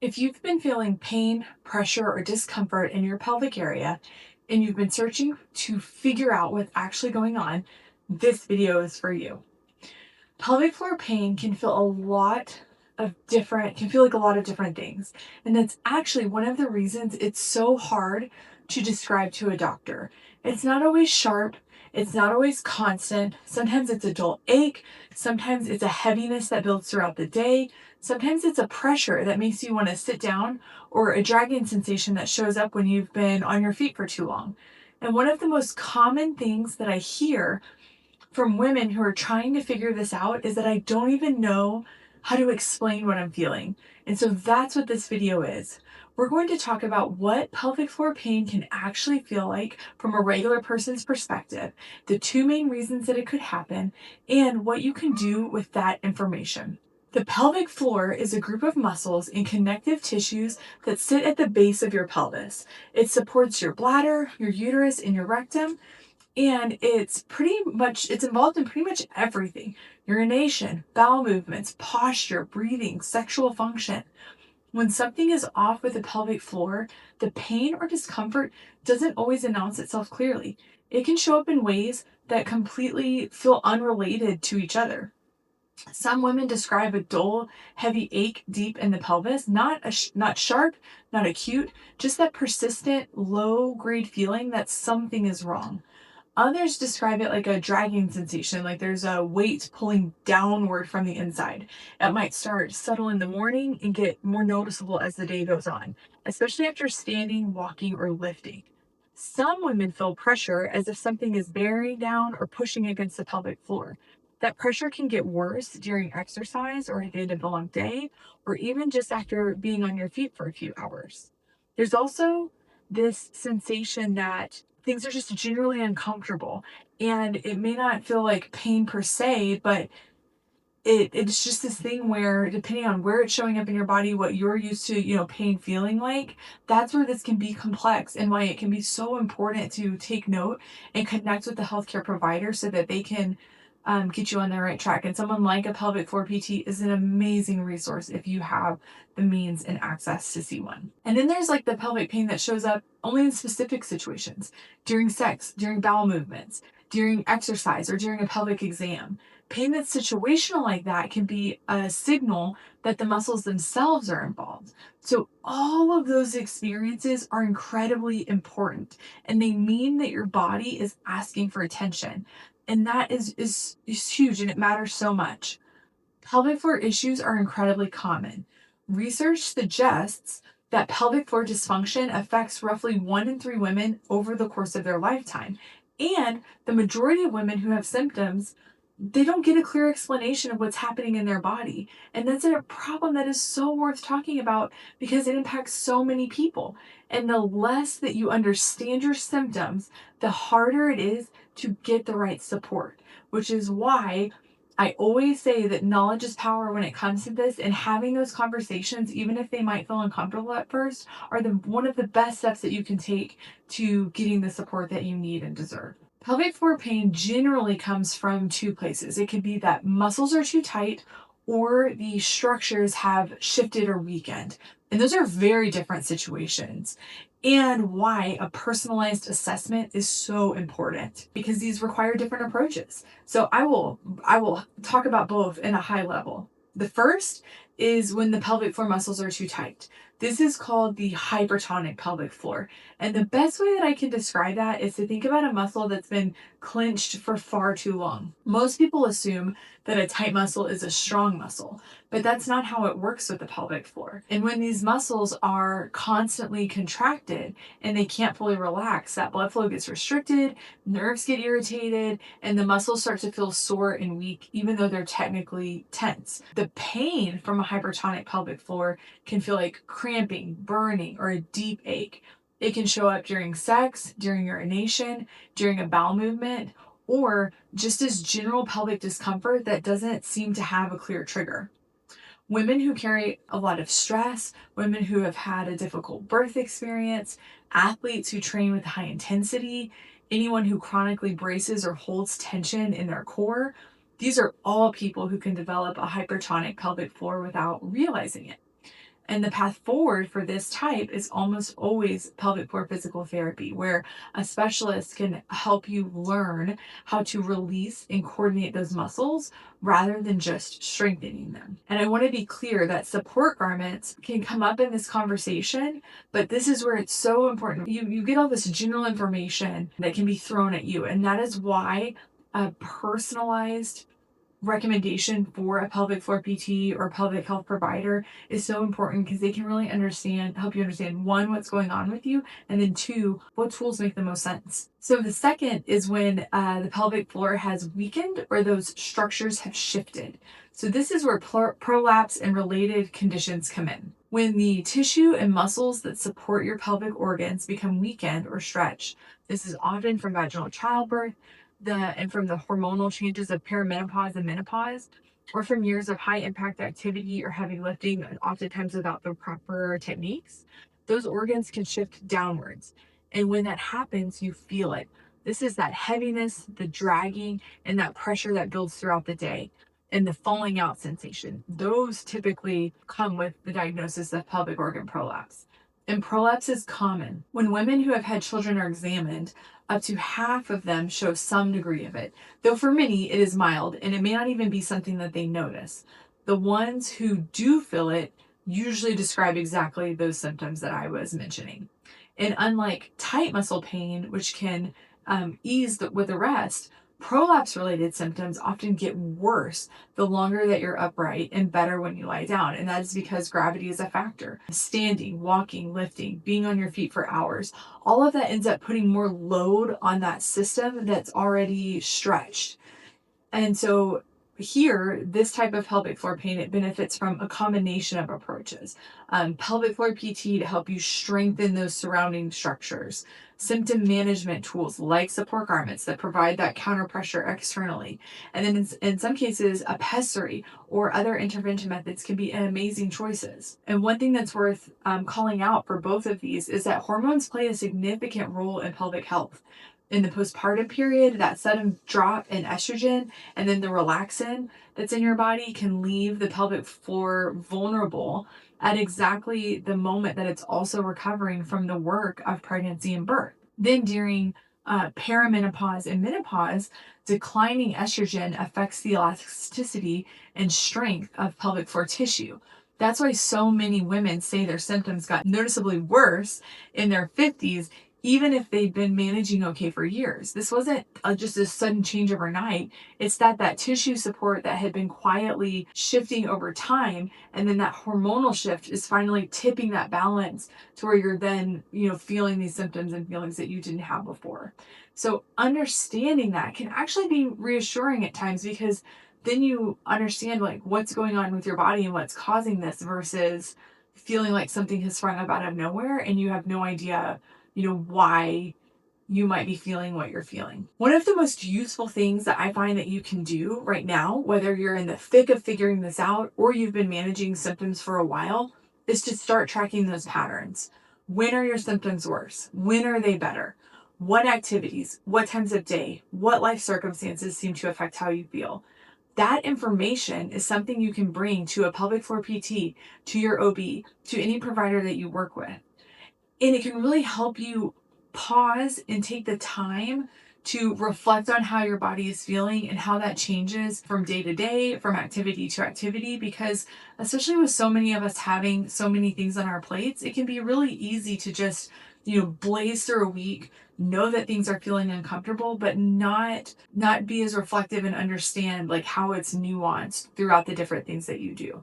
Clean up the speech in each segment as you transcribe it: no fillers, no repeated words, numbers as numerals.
If you've been feeling pain, pressure, or discomfort in your pelvic area, and you've been searching to figure out what's actually going on, this video is for you. Pelvic floor pain can feel like a lot of different things. And that's actually one of the reasons it's so hard to describe to a doctor. It's not always sharp. It's not always constant. Sometimes it's a dull ache. Sometimes it's a heaviness that builds throughout the day. Sometimes it's a pressure that makes you want to sit down, or a dragging sensation that shows up when you've been on your feet for too long. And one of the most common things that I hear from women who are trying to figure this out is that I don't even know how to explain what I'm feeling. And so that's what this video is. We're going to talk about what pelvic floor pain can actually feel like from a regular person's perspective, the two main reasons that it could happen, and what you can do with that information. The pelvic floor is a group of muscles and connective tissues that sit at the base of your pelvis. It supports your bladder, your uterus, and your rectum, and it's involved in pretty much everything: urination, bowel movements, posture, breathing, sexual function. When something is off with the pelvic floor, the pain or discomfort doesn't always announce itself clearly. It can show up in ways that completely feel unrelated to each other. Some women describe a dull, heavy ache deep in the pelvis, not sharp, not acute, just that persistent, low-grade feeling that something is wrong. Others describe it like a dragging sensation, like there's a weight pulling downward from the inside. It might start subtle in the morning and get more noticeable as the day goes on, especially after standing, walking, or lifting. Some women feel pressure as if something is bearing down or pushing against the pelvic floor. That pressure can get worse during exercise or at the end of a long day, or even just after being on your feet for a few hours. There's also this sensation that things are just generally uncomfortable, and it may not feel like pain per se, but it's just this thing where, depending on where it's showing up in your body, what you're used to, pain feeling like, that's where this can be complex, and why it can be so important to take note and connect with the healthcare provider so that they can get you on the right track. And someone like a pelvic floor PT is an amazing resource if you have the means and access to see one. And then there's like the pelvic pain that shows up only in specific situations: during sex, during bowel movements, during exercise, or during a pelvic exam. Pain that's situational like that can be a signal that the muscles themselves are involved. So all of those experiences are incredibly important, and they mean that your body is asking for attention. And that is huge, and it matters so much. Pelvic floor issues are incredibly common. Research suggests that pelvic floor dysfunction affects roughly 1 in 3 women over the course of their lifetime. And the majority of women who have symptoms, they don't get a clear explanation of what's happening in their body. And that's a problem that is so worth talking about because it impacts so many people. And the less that you understand your symptoms, the harder it is to get the right support, which is why I always say that knowledge is power when it comes to this, and having those conversations, even if they might feel uncomfortable at first, are one of the best steps that you can take to getting the support that you need and deserve. Pelvic floor pain generally comes from two places. It could be that muscles are too tight, or the structures have shifted or weakened. And those are very different situations, and why a personalized assessment is so important, because these require different approaches. So I will talk about both in a high level. The first is when the pelvic floor muscles are too tight. This is called the hypertonic pelvic floor. And the best way that I can describe that is to think about a muscle that's been clenched for far too long. Most people assume that a tight muscle is a strong muscle, but that's not how it works with the pelvic floor. And when these muscles are constantly contracted and they can't fully relax, that blood flow gets restricted, nerves get irritated, and the muscles start to feel sore and weak, even though they're technically tense. The pain from a hypertonic pelvic floor can feel like cramping, burning, or a deep ache. It can show up during sex, during urination, during a bowel movement, or just as general pelvic discomfort that doesn't seem to have a clear trigger. Women who carry a lot of stress, women who have had a difficult birth experience, athletes who train with high intensity, anyone who chronically braces or holds tension in their core, these are all people who can develop a hypertonic pelvic floor without realizing it. And the path forward for this type is almost always pelvic floor physical therapy, where a specialist can help you learn how to release and coordinate those muscles rather than just strengthening them. And I want to be clear that support garments can come up in this conversation, but this is where it's so important. You get all this general information that can be thrown at you, and that is why a personalized recommendation for a pelvic floor PT or pelvic health provider is so important, because they can really help you understand, one, what's going on with you, and then two, what tools make the most sense. So the second is when the pelvic floor has weakened or those structures have shifted. So this is where prolapse and related conditions come in. When the tissue and muscles that support your pelvic organs become weakened or stretched. This is often from vaginal childbirth, and from the hormonal changes of perimenopause and menopause, or from years of high impact activity or heavy lifting, oftentimes without the proper techniques. Those organs can shift downwards. And when that happens, you feel it. This is that heaviness, the dragging, and that pressure that builds throughout the day, and the falling out sensation. Those typically come with the diagnosis of pelvic organ prolapse. And prolapse is common. When women who have had children are examined, up to half of them show some degree of it, though for many it is mild and it may not even be something that they notice. The ones who do feel it usually describe exactly those symptoms that I was mentioning. And unlike tight muscle pain, which can ease with the rest, prolapse-related symptoms often get worse the longer that you're upright, and better when you lie down. And that is because gravity is a factor. Standing, walking, lifting, being on your feet for hours, all of that ends up putting more load on that system that's already stretched. And so here, this type of pelvic floor pain, it benefits from a combination of approaches. Pelvic floor PT to help you strengthen those surrounding structures. Symptom management tools like support garments that provide that counter pressure externally. And then in some cases, a pessary or other intervention methods can be amazing choices. And one thing that's worth calling out for both of these is that hormones play a significant role in pelvic health. In the postpartum period, that sudden drop in estrogen and then the relaxin that's in your body can leave the pelvic floor vulnerable at exactly the moment that it's also recovering from the work of pregnancy and birth. Then during perimenopause and menopause, declining estrogen affects the elasticity and strength of pelvic floor tissue. That's why so many women say their symptoms got noticeably worse in their 50s, even if they've been managing okay for years. This wasn't just a sudden change overnight. It's that tissue support that had been quietly shifting over time, and then that hormonal shift is finally tipping that balance to where you're then, feeling these symptoms and feelings that you didn't have before. So understanding that can actually be reassuring at times, because then you understand like what's going on with your body and what's causing this, versus feeling like something has sprung up out of nowhere and you have no idea why you might be feeling what you're feeling. One of the most useful things that I find that you can do right now, whether you're in the thick of figuring this out or you've been managing symptoms for a while, is to start tracking those patterns. When are your symptoms worse? When are they better? What activities, what times of day, what life circumstances seem to affect how you feel? That information is something you can bring to a pelvic floor PT, to your OB, to any provider that you work with. And it can really help you pause and take the time to reflect on how your body is feeling and how that changes from day to day, from activity to activity, because especially with so many of us having so many things on our plates, it can be really easy to just, blaze through a week, know that things are feeling uncomfortable, but not be as reflective and understand like how it's nuanced throughout the different things that you do.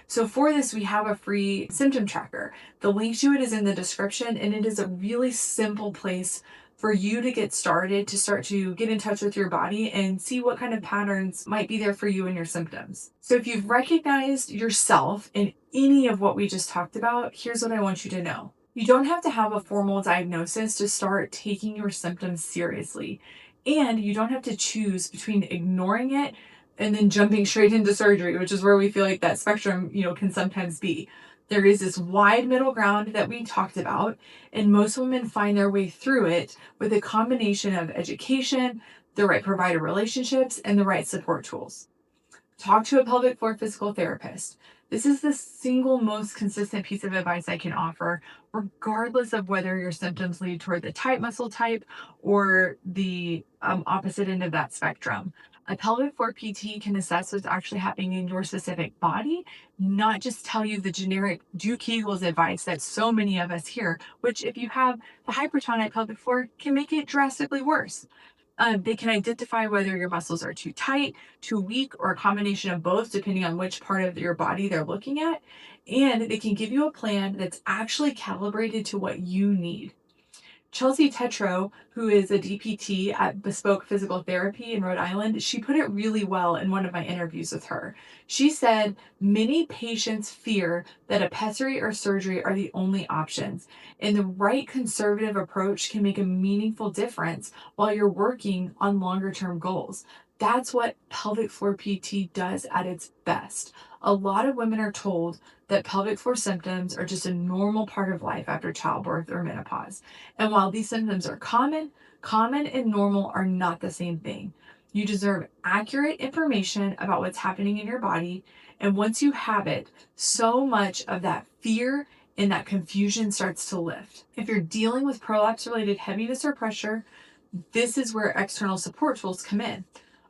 So for this, we have a free symptom tracker. The link to it is in the description, and it is a really simple place for you to get started, to start to get in touch with your body and see what kind of patterns might be there for you and your symptoms. So if you've recognized yourself in any of what we just talked about, here's what I want you to know. You don't have to have a formal diagnosis to start taking your symptoms seriously. And you don't have to choose between ignoring it and then jumping straight into surgery, which is where we feel like that spectrum, can sometimes be. There is this wide middle ground that we talked about, and most women find their way through it with a combination of education, the right provider relationships, and the right support tools. Talk to a pelvic floor physical therapist. This is the single most consistent piece of advice I can offer, regardless of whether your symptoms lead toward the tight muscle type or the opposite end of that spectrum. A pelvic floor PT can assess what's actually happening in your specific body, not just tell you the generic do Kegels advice that so many of us hear, which, if you have the hypertonic pelvic floor, can make it drastically worse. They can identify whether your muscles are too tight, too weak, or a combination of both, depending on which part of your body they're looking at. And they can give you a plan that's actually calibrated to what you need. Chelsea Tetro, who is a DPT at Bespoke Physical Therapy in Rhode Island, she put it really well in one of my interviews with her. She said, many patients fear that a pessary or surgery are the only options, and the right conservative approach can make a meaningful difference while you're working on longer term goals. That's what pelvic floor PT does at its best. A lot of women are told that pelvic floor symptoms are just a normal part of life after childbirth or menopause. And while these symptoms are common and normal are not the same thing. You deserve accurate information about what's happening in your body. And once you have it, so much of that fear and that confusion starts to lift. If you're dealing with prolapse related heaviness or pressure, this is where external support tools come in.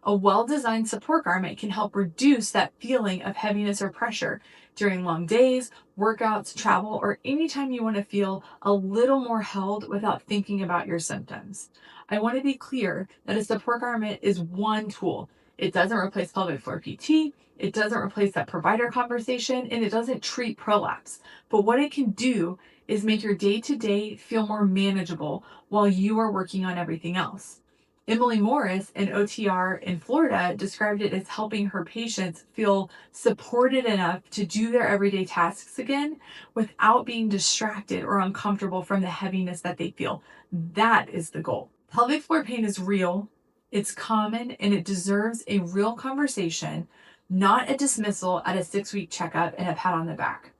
A well-designed support garment can help reduce that feeling of heaviness or pressure during long days, workouts, travel, or anytime you want to feel a little more held without thinking about your symptoms. I want to be clear that a support garment is one tool. It doesn't replace pelvic floor PT, it doesn't replace that provider conversation, and it doesn't treat prolapse. But what it can do is make your day-to-day feel more manageable while you are working on everything else. Emily Morris, an OTR in Florida, described it as helping her patients feel supported enough to do their everyday tasks again without being distracted or uncomfortable from the heaviness that they feel. That is the goal. Pelvic floor pain is real, it's common, and it deserves a real conversation, not a dismissal at a 6-week checkup and a pat on the back.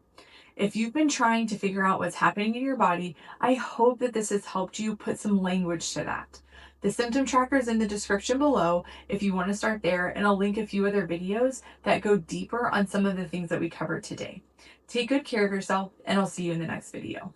If you've been trying to figure out what's happening in your body, I hope that this has helped you put some language to that. The symptom tracker is in the description below if you want to start there, and I'll link a few other videos that go deeper on some of the things that we covered today. Take good care of yourself, and I'll see you in the next video.